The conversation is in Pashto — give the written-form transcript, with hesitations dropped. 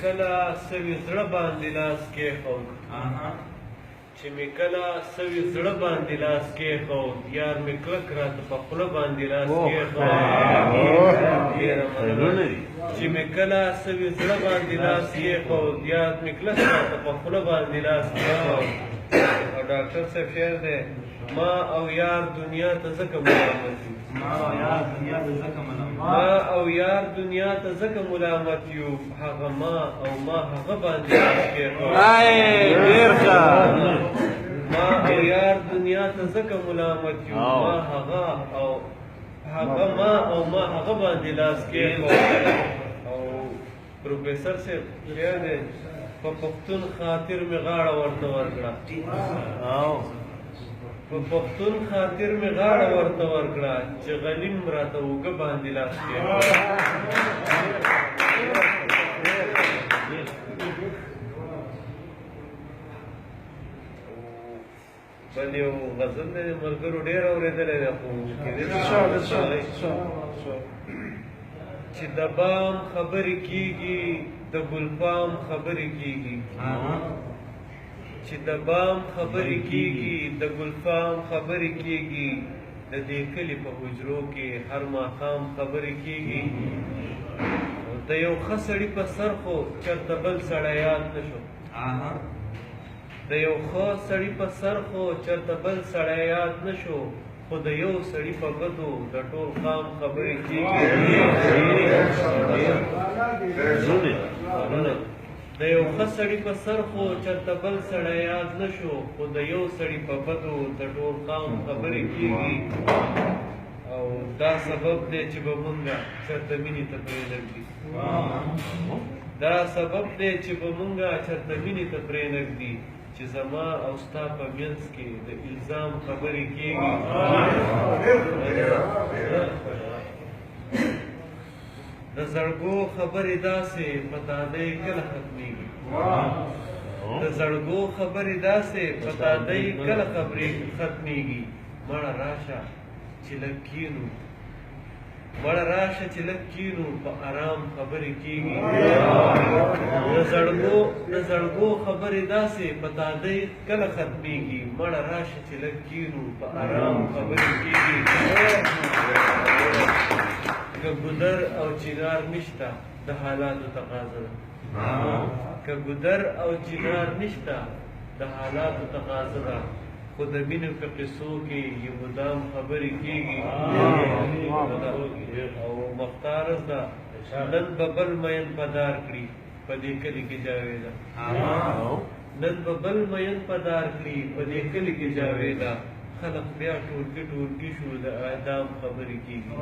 کله سوي زړه باندې لاس کېښود چې مې کله سوي زړه باندې لاس کېښود یار مې کلک راته په خوله باندې لاس کېښود چې مې کله سوي زړه باندې لاس کېښود یار مې کلک راته په خوله باندې لاس کېښود او ډاکټر صاحب شعر دی ما او یار دنیا ته ځکه ملامت یو ما او یار دنیا ته ځکه ملامت یو هغه ما او ما هغه باندې لاس کېښود ما او یار دنیا ته ځکه ملامت یو ما هغه ما هغه باندې لاس کېښود او پروفیسر صاحب شعر دی په پښتون خاطر مې غاړه ورته ورکړه په پښتون خاطر مې غاړه ورته ورکړه چې غلیم راته اوږه باندې لاس کېښود بل یو غزل دی ملګرو ډېر اورېدلی دی خو چې د بام خبرې کېږي د ګلفام خبرې کېږي چې د بام خبرې کېږي د ګلفام خبرې کېږي د دې کلي په حجرو کې هر ماښام خبرې کېږي د یو ښه سړي په سر خو چېرته بل سړی یاد نه شو د یو ښه سړي په سر خو چېرته بل سړی یاد نه شو خو د یو سړي په بدو د ټول قام خبرې کېږي د یو ښه سړي په سر خو چېرته بل سړی یاد نه شو خو د یو سړي په بدو د ټول قام خبرې کېږي او دا سبب دی چې به مونږه چېرته مینې ته پرېنږدي دا سبب دی چې به مونږه چېرته مینې ته پرېنږدي چې زما او ستا په منځ کې د الزام خبرې کېږي د زړګو خبرې داسې په تادۍ کله ختمېږي د زړګو خبرې داسې په تادۍ کله ختمېږي مړه راشه چې لږ کښېنو مړه راشه چې لږ کښېنو په ارام خبرې کېږي د زړګو خبرې داسې په تادۍ کله ختمېږي مړه راشه چې لږ کښېنو په ارام خبرې کېږي که ګودر او چنار نشته د حالاتو تقاضا ده که ګودر او چنار نشته د حالاتو تقاضا ده خو د مینې په قصو کې یې مدام خبرې کېږي او مختاره ده نن به بل مین په دار کړي په دې کلي کې جاویده نن به بل مین په دار کړي په دې کلي کې جاویده خلق بیا ټولګي شو د اعدام خبرې کېږي